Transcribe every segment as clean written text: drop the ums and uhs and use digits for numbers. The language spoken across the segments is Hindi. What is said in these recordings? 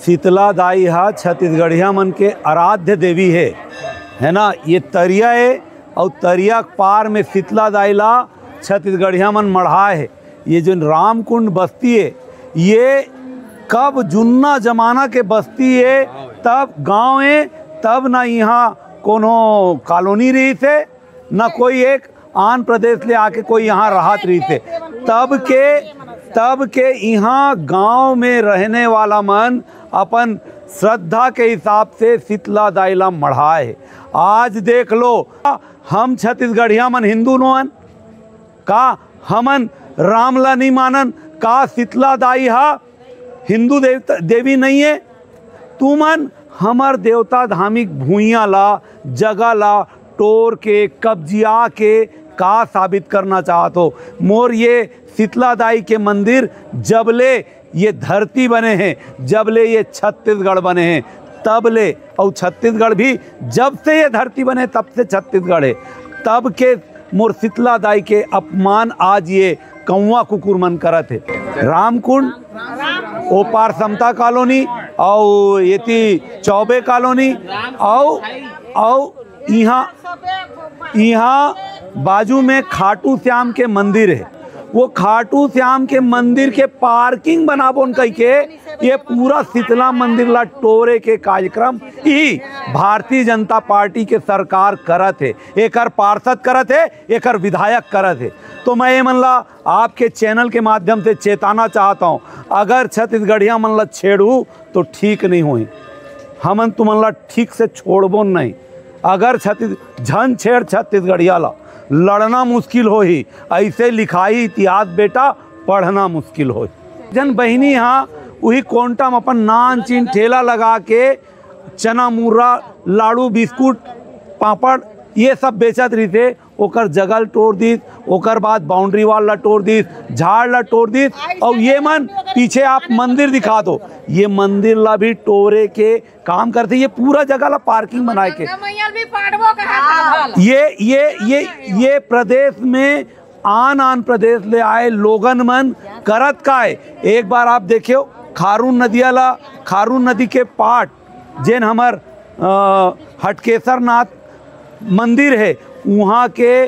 शीतला दाई हा छत्तीसगढ़िया मन के आराध्य देवी है ना। ये तरिया है और तरिया पार में शीतला दाई ला छत्तीसगढ़िया मन मढ़ाए है। ये जो रामकुंड बस्ती है ये कब जुन्ना जमाना के बस्ती है, तब गांव है, तब ना यहाँ कोनो कॉलोनी रही थे, ना कोई एक आंध्र प्रदेश ले आके कोई यहाँ राहत रही थे। तब के यहाँ गांव में रहने वाला मन अपन श्रद्धा के हिसाब से शीतला दाई ला मढ़ाए। आज देख लो, हम छत्तीसगढ़िया मन हिंदू नोन का हमन रामला नहीं मानन का शीतला दाई हा हिंदू देवी नहीं है। तुमन हमर देवता धार्मिक भूइयाँ ला जगह ला टोर के कब्जिया के का साबित करना चाहत हो। मोर ये शीतला दाई के मंदिर जबले ये धरती बने हैं, जबले ये छत्तीसगढ़ बने हैं तबले, और छत्तीसगढ़ भी जब से ये धरती बने तब से छत्तीसगढ़ है। तब के मोर शीतला दाई के अपमान आज ये कौवा कुकुर मन करत है। रामकुंड ओ पार समता कॉलोनी और ये थी चौबे कॉलोनी और यहाँ बाजू में खाटू श्याम के मंदिर है। वो खाटू श्याम के मंदिर के पार्किंग बनाबोन कह के ये पूरा शीतला मंदिर ला टोरे के कार्यक्रम ही भारतीय जनता पार्टी के सरकार करत है, एकर पार्षद करत है, एकर विधायक करत है। तो मैं ये मन ला आपके चैनल के माध्यम से चेताना चाहता हूँ, अगर छत्तीसगढ़िया मन ला छेड़ू तो ठीक नहीं हुई, हमन तुमन ला ठीक से छोड़बो नहीं। अगर झन छेड़ छत्तीसगढ़िया ला लड़ना मुश्किल हो ही, ऐसे लिखाई इतिहास बेटा पढ़ना मुश्किल हो। जन बहिनी यहाँ वही कोंटम अपन नान चीन ठेला लगा के चना मुर्रा लाड़ू बिस्कुट पापड़ ये सब बेचत रही थे, ओकर जगल तोड़ दी, ओकर बाद बाउंड्री वाल ला तोड़ दी, झाड़ ला तोड़ दी, और ये मन पीछे आप मंदिर दिखा दो, ये मंदिर ला भी टोरे के काम करते। ये पूरा जगह ला पार्किंग बनाए के ये प्रदेश में आन प्रदेश ले आए लोगन मन करत का है। एक बार आप देखियो खारून नदी के पाट जेन हमर हटकेसर नाथ मंदिर है, वहाँ के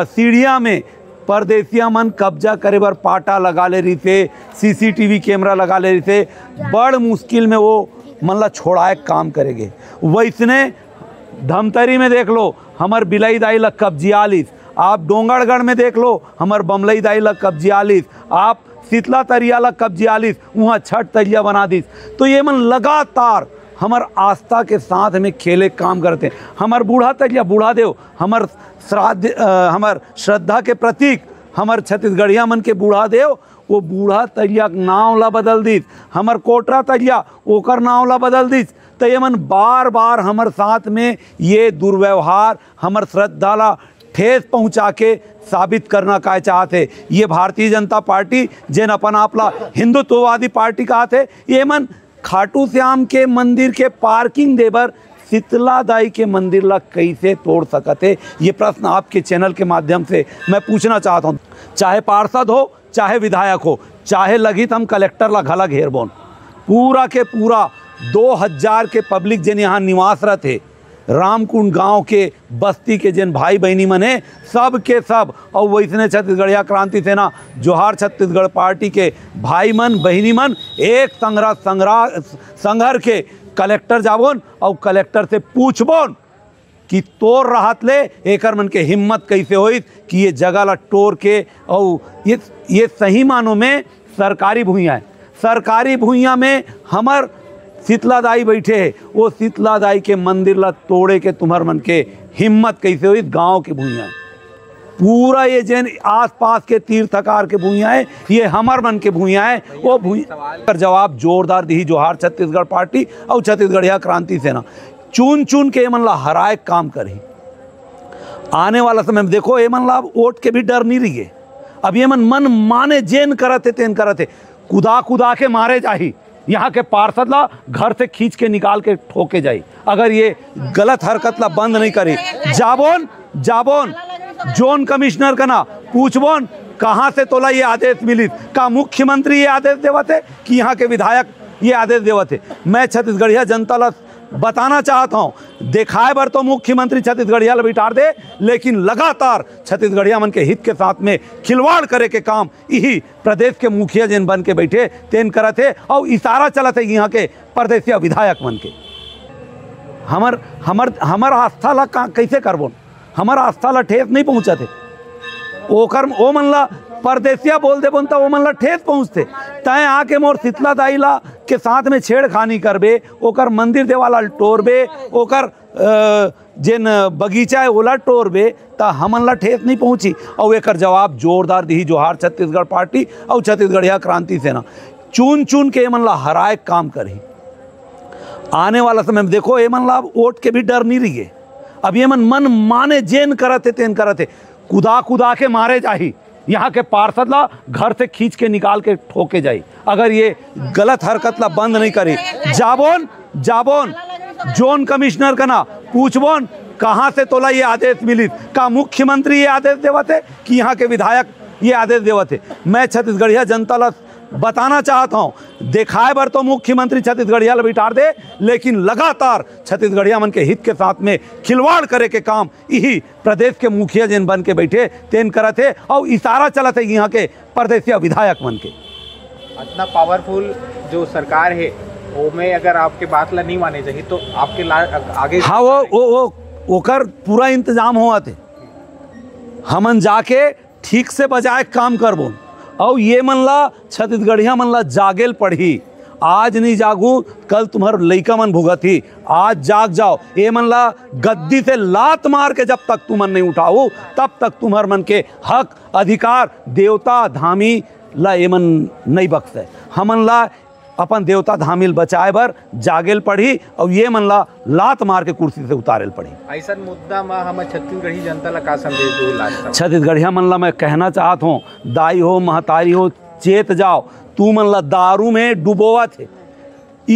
सीढ़िया में परदेसिया मन कब्जा करे बर पाटा लगा ले रही थे, सीसीटीवी कैमरा लगा ले रही थे, बड़ मुश्किल में वो मन ला छोड़ाए काम करेंगे। वैसने धमतरी में देख लो हमर बिलई दाई ला कब्जिया लीस, आप डोंगरगढ़ में देख लो हमर बमलई दाई ला कब्जिया लीस, आप शीतला तरिया ला कब्जिया लीस, वहाँ छठ तरिया बना दीस। तो ये मन लगातार हमर आस्था के साथ में खेले काम करते हैं। हमर बूढ़ा तरिया बूढ़ा देव हमर श्रद्धा के प्रतीक, हमर छत्तीसगढ़िया मन के बूढ़ा देव वो बूढ़ा तरिया नाव ला बदल दीस, हमर कोटरा तरिया ओकर नाव ला बदल दीस। तो ये मन बार बार हमर साथ में ये दुर्व्यवहार हमर श्रद्धा ला ठेस पहुँचा के साबित करना का चाहते। ये भारतीय जनता पार्टी जिन अपन आपला हिंदुत्ववादी पार्टी कहते, ये मन खाटू श्याम के मंदिर के पार्किंग देबर शीतला दाई के मंदिर ला कैसे तोड़ सकते, ये प्रश्न आपके चैनल के माध्यम से मैं पूछना चाहता हूँ। चाहे पार्षद हो, चाहे विधायक हो, चाहे लगित हम कलेक्टर ला घला घेरबोन, पूरा के पूरा 2000 के पब्लिक जिन यहाँ निवास रहते रामकुंड गांव के बस्ती के जिन भाई बहनी मन है सब के सब, और वैसने छत्तीसगढ़िया क्रांति सेना जोहार छत्तीसगढ़ पार्टी के भाई मन बहनी मन एक संघर के कलेक्टर जाबोन और कलेक्टर से पूछबोन कि तोर राहत ले एकर मन के हिम्मत कैसे होई कि ये जगह ला टोर के, और ये सही मानों में सरकारी भूइयाँ है। सरकारी भूइयाँ में हमर शीतला दाई बैठे है, वो शीतला दाई के मंदिर ला तोड़े के तुम्हार मन के हिम्मत कैसे हुई। गांव की भूइयाँ है, पूरा ये जैन आसपास के तीर्थकार के भूइयाँ है, ये हमर मन के भूइयाँ है। वो भूइयाँ पर जवाब जोरदार दी जोहार छत्तीसगढ़ पार्टी और छत्तीसगढ़िया क्रांति सेना चुन चुन के मन ला हराए काम करी। आने वाला समय में देखो ये मन ला वोट के भी डर नहीं रही है। अब ये मन माने जेन करते तेन करते, कुदा के मारे जाही, यहाँ के पार्षद ला घर से खींच के निकाल के ठोके जाई अगर ये गलत हरकत ला बंद नहीं करी। जाबोन जोन कमिश्नर का ना पूछबोन कहाँ से तोला ये आदेश मिली, का मुख्यमंत्री ये आदेश देवते कि यहाँ के विधायक ये आदेश देवत है। मैं छत्तीसगढ़िया जनता ला बताना चाहता हूँ, दिखाए बर तो मुख्यमंत्री छत्तीसगढ़िया ला बिठार दे, लेकिन लगातार छत्तीसगढ़िया मन के हित के साथ में खिलवाड़ करे के काम यही प्रदेश के मुखिया जिन बन के बैठे तेन करत है और इशारा चलत है यहाँ के प्रदेशीय विधायक मन के। हमर आस्था ला कैसे करबो, हमर आस्था ला ठेस नहीं पहुँचत है। ओ मन ला परदेसिया बोल दे बोलता वो मन ला ठेस पहुँचते। तय आके मोर शीतला दाई ला के साथ में छेड़खानी करबे, ओकर मंदिर देवाला टोरबे, ओकर जिन बगीचा है ओला टोरबे, ता हमन ला ठेस नहीं पहुँची। और एकर जवाब जोरदार दी जोहार छत्तीसगढ़ पार्टी और छत्तीसगढ़िया क्रांति सेना चुन चुन के एमन ला हराए काम करही। आने वाला समय में देखो एमन ला वोट के भी डर नहीं रही है। अब ये मन माने जेन करते तेन करते कुदा कुदा के मारे जाही। यहाँ के पार्षद ला घर से खींच के निकाल के ठोके जाई अगर ये गलत हरकत ला बंद नहीं करी। जाबोन जोन कमिश्नर का ना पूछबोन कहाँ से तोला ये आदेश मिली, का मुख्यमंत्री ये आदेश देवत है कि यहाँ के विधायक ये आदेश देवत है। मैं छत्तीसगढ़िया जनता ला बताना चाहता हूँ, दिखाए बर तो मुख्यमंत्री छत्तीसगढ़िया ला बिठार दे, लेकिन लगातार छत्तीसगढ़िया मन के हित के साथ में खिलवाड़ करे के काम यही प्रदेश के मुखिया जिन बन के बैठे तेन करत है और इशारा चलत है यहाँ के प्रदेशीय विधायक मन के। इतना पावरफुल जो सरकार है वो में अगर आपके बात ला नहीं माने चाहिए तो आपके आगे हाँ वो ओकर पूरा इंतजाम हुआ थे। हमन जाके ठीक से बजाय काम करबो और ये मन ला छत्तीसगढ़िया मन ला जागेल पढ़ी। आज नहीं जागू कल तुम्हार लइका मन भुगती, आज जाग जाओ। ये मन ला गद्दी से लात मार के जब तक तुमन नहीं उठाओ तब तक तुम्हार मन के हक अधिकार देवता धामी ला ये मन नहीं बख्शे। हमन ला अपन देवता धामिल बचाए बर जागेल पड़ी और ये मन ला लात मार के कुर्सी से उतारेल पड़ी। ऐसा मुद्दा में हम छत्तीसगढ़ी जनता ला का संदेश दो? छत्तीसगढ़िया मन ला मैं कहना चाहत हूँ, दाई हो महतारी हो चेत जाओ। तू मन ला दारू में डुबोवा थे,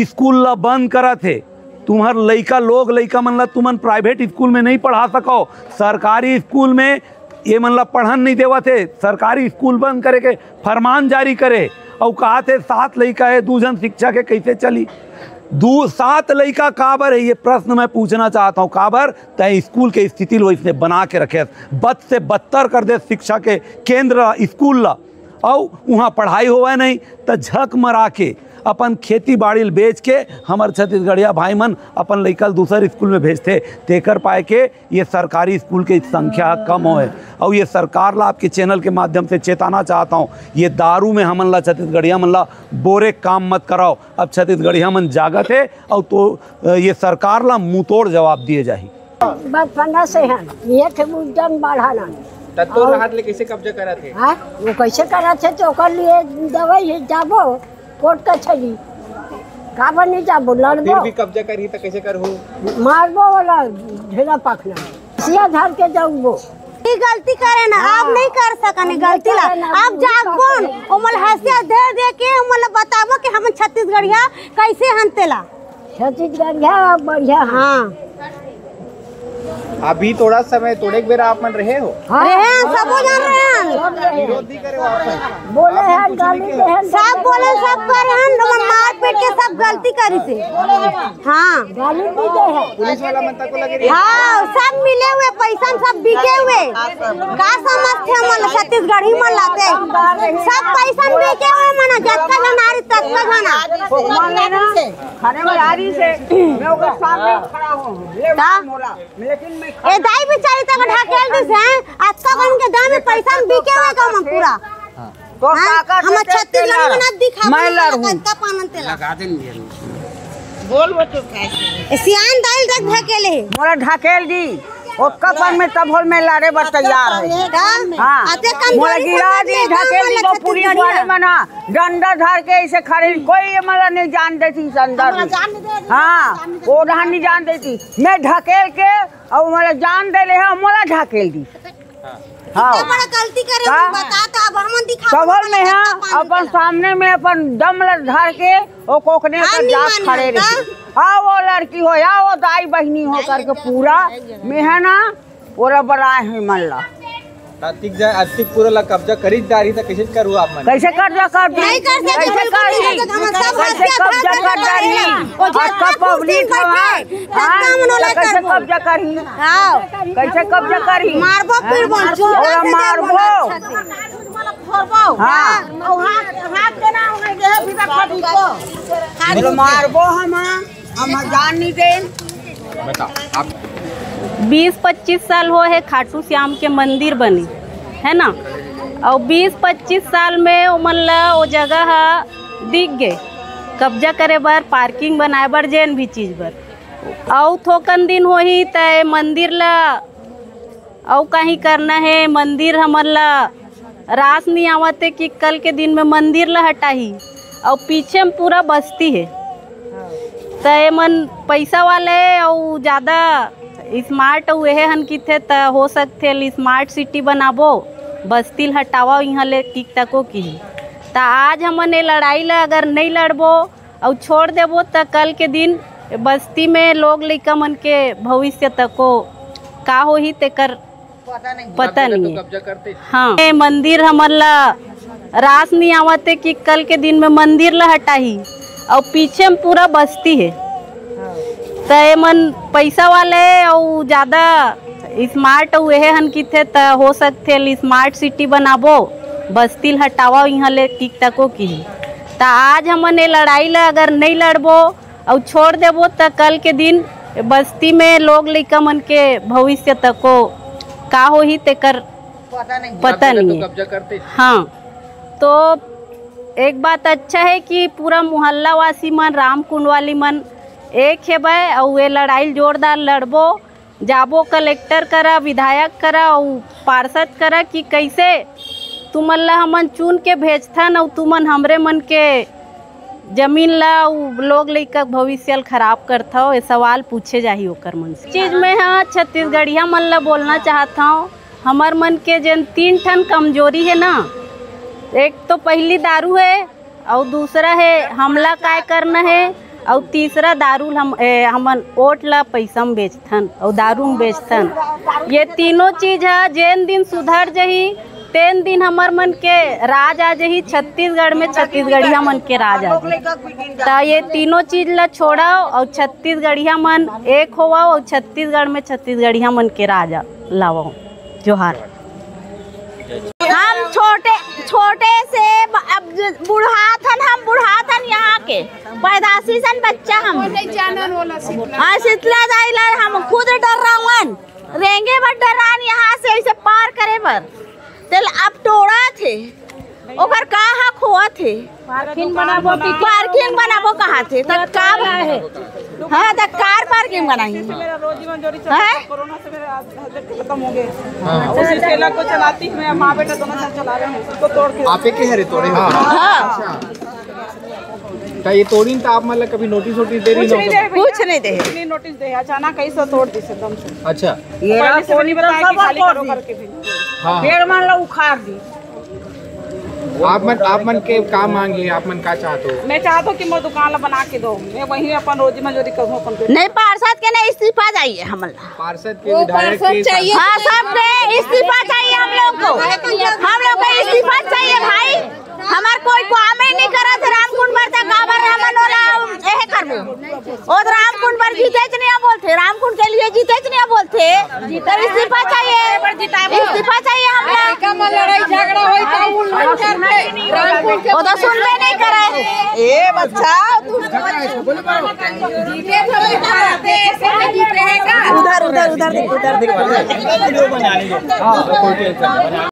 स्कूल ला बंद करा थे, तुम्हार लइका मन ला तुमन प्राइवेट स्कूल में नहीं पढ़ा सको, सरकारी स्कूल में ये मन ला पढ़न नहीं देवा थे। सरकारी स्कूल बंद करे के फरमान जारी करे और कहा थे 7 लइका है 2 जन शिक्षा के कैसे चली। 7 लइका काबर है ये प्रश्न मैं पूछना चाहता हूँ। काबर तय स्कूल के स्थिति लो इसने बना के रखे, बद से बदतर कर दे शिक्षा के केंद्र स्कूल ला और वहाँ पढ़ाई होवे नहीं तो झक मरा के अपन खेती बाड़ी बेच के हमार छत्तीसगढ़िया भाई मन अपन लइका दूसरे स्कूल में भेजते। तेकर पाए के ये सरकारी स्कूल की संख्या कम होए। और ये सरकार ला आपके चैनल के माध्यम से चेताना चाहता हूँ, ये दारू में हमन ला छत्तीसगढ़िया मन ला बोरे काम मत कराओ। अब छत्तीसगढ़िया मन जागत है और तो ये सरकार ला मुँह तोड़ जवाब दिए जाही। बचपना से हैं ये थे उद्यम बढ़ाना तो राहत ले कैसे कब्जा करा थे? हाँ वो कैसे करा थे तो ओकर लिए दवाई जाबो कोर्ट का छली काबर नहीं जाबो लड़बो। फिर भी कब्जा करी तो कैसे करहु? मारबो वाला ढेला पकना सिया धर के जाऊबो। ये गलती करे ना आप नहीं कर सकने गलती ला आप जागबोन ओमल हसिया दे दे के ओमल बताबो कि हम छत्तीसगढ़िया कैसे हंतेला। छत्तीसगढ़िया बढ़िया। हाँ अभी थोड़ा समय थोड़े बेर आप मन रहे हो? रहे सब जान रहे हैं, विरोध नहीं करे आप बोले हैं गाली दे हैं सब बोले सब करे हैं लोग मार पीट के सब गलती करी से। हाँ गाली भी दे हैं पुलिस वाला मन तक लगे। हाँ सब मिले हुए पैसा सब बिके हुए का समझते हम छत्तीसगढ़ी मन लाते सब पैसा बिके हुए मना जत्ता नारी तत्ता घना खाने में आ रही से मैं ओकर सामने खड़ा हूं लेकिन मैं ए दाई बेचारी तक ढाकेल दिस है आज तक उनके दाम में पैसा बिके हुए का हम पूरा तो काका हम छत्तीसगढ़ में ना दिखा मैं लड़ूं का पानन तेला लगा देंगे। बोल बच्चों कैसे सियान दाई तक ढकेले मोरा ढकेल दी ओका पर में तब होल में लड़े बर तैयार है। हाँ मोरा गिरा दी ढकेल दी वो पुलिस वाले मना डंडा धर के ऐसे खड़े कोई मला नहीं जान देती अंदर। हाँ वो नहीं जान देती मैं ढकेल के और मला जान दे ले है मोला ढकेल दी। हाँ बड़ा गलती करे बता तो अब हम दिखा कवर में है अपन सामने में अपन दम धर के वो कोकने पर जात खड़े रहे। हाँ वो लड़की हो या वो दाई बहनी हो करके पूरा में है ना पूरा बड़ा है मल्ला आर्थिक पूरा कब्जा करीच दारी था कैसे करू आप मन कैसे कब्जा कर दी नहीं कर सकते, कैसे बिल्कुल नहीं कर सकते, हम सब कैसे हत्या कब्जा भाग कर के दी वो जो आपका सब पब्लिक कुछ बैठे, सत्ता मनोला कैसे करबो। कब्जा करी हाँ कैसे कब्जा करी मारबो फिर बोल और मारबो हाँ मारबो हम जान नहीं दें। बताओ आप 20-25 साल हो है खाटू श्याम के मंदिर बनी है ना, और 20-25 साल में उमन ला वो जगह दिख गए कब्जा करे बर, पार्किंग बनाए बर, जेन भी चीज़ बर। और थोकन दिन हो ही तय मंदिर ला और कहीं करना है, मंदिर हमन ला रास नहीं आवते कि कल के दिन में मंदिर ला हटाही, और पीछे में पूरा बस्ती है। तो मन पैसा वाले और ज़्यादा स्मार्ट वह हन की थे तो हो सकते स्मार्ट सिटी बनाबो, बस्ती हटावा यहाँ ले टिक तको की। तो आज हमन ये लड़ाई ला अगर नहीं लड़बो और छोड़ देबो तो कल के दिन बस्ती में लोग लइका मन के भविष्य तको का हो ही तेकर पता नहीं है। कब्जा करते हाँ ये मंदिर हमन ला रास नहीं आवते कि कल के दिन में मंदिर ला हटाही, और पीछे में पूरा बस्ती है। तो ये मन पैसा वाले और ज़्यादा स्मार्ट वह हन की थे तो हो सकते स्मार्ट सिटी बनाबो, बस्ती हटावा यहाँ ले टिक तको की। तो आज हमन ये लड़ाई ला अगर नहीं लड़बो और छोड़ देबो तो कल के दिन बस्ती में लोग लइका मन के भविष्य तको का हो ही तेकर पता नहीं है। कब्जा करते हाँ तो एक बात अच्छा है कि पूरा मोहल्ला वासी मन, राम कुंड वाली मन एक है भाई, और ये लड़ाई जोरदार लड़बो, जाबो कलेक्टर करा, विधायक करा और पार्षद करा कि कैसे तुमन ला हमन चुन के भेजथन और तुमन हमरे मन के जमीन ला लोग लइका भविष्य खराब करता हो। ये सवाल पूछे जाही ओकर मन से। चीज़ में हाँ छत्तीसगढ़िया मन ला बोलना चाहता हूँ, हमार मन के जन 3 ठन कमजोरी है ना, एक तो पहली दारू है, और दूसरा है हमला काय करना है, और तीसरा दारू हमन ओट ला पैसा में बेचथन और दारू में बेचथन। ये तीनों चीज़ है जेन दिन सुधर जही तेन दिन हमार मन के राज आ जही, छत्तीसगढ़ में छत्तीसगढ़िया मन के राज आ जही। तो ये तीनों चीज़ ला छोड़ाओ और छत्तीसगढ़िया मन एक होवा और छत्तीसगढ़ में छत्तीसगढ़िया मन के राज लाओ। जोहार। हम छोटे से अब बुढ़ाथन, हम बुढ़ाथन यहाँ के पैदाशी सन बच्चा हम शीतला जाइला हम खुद डर रहा रेंगे बर डरान यहाँ से ऐसे पार करे बर। तेल अब टोड़ा थे ओकर का हक हुआ थे, पार्किंग बनाबो कहाँ थे तक का है। हाँ तक कार पार्किंग बनाई है। कोरोना से मेरे खत्म हो गए, उसी ठेला को चलाती मैं, माँ बेटा दोनों साथ चला रहे हैं, उसको तोड़ के आप के हरे तोड़े तो ये तोड़ी तो आप मतलब कभी नोटिस दे रही कुछ नहीं दे नोटिस दे, अचानक कैसे तोड़ दी एकदम से। अच्छा पहले से नहीं बताया कि खाली करो करके भी पेड़ मान लो उखाड़ दी। आप मन के का मांगे, आप मन का चाहते हो? मैं चाहता हूँ कि मैं दुकान बना के दो, मैं वहीं अपन रोजी मंजूरी करूँ अपन पे। नहीं पार्षद के नहीं इस्तीफा चाहिए हमला, पार्षद के विधायक के चाहिए। हाँ सबके इस्तीफा चाहिए हम लोग को इस्तीफा चाहिए भाई। हमार कोई काम ही नहीं करा थे रामकुंड पर तक काबर हमन वाला एहे करबो और रामकुंड पर जीते च नहीं बोलते, रामकुंड के लिए जीते च नहीं बोलते, तब इस्तीफा चाहिए, इस्तीफा चाहिए हम लोग का। लड़ाई झगड़ा होई त उल्लंघन करते रामकुंड के, वो तो सुनबे नहीं करे। ए बच्चा तू जीते थोड़ी करते ऐसे जीत रहेगा। उधर देख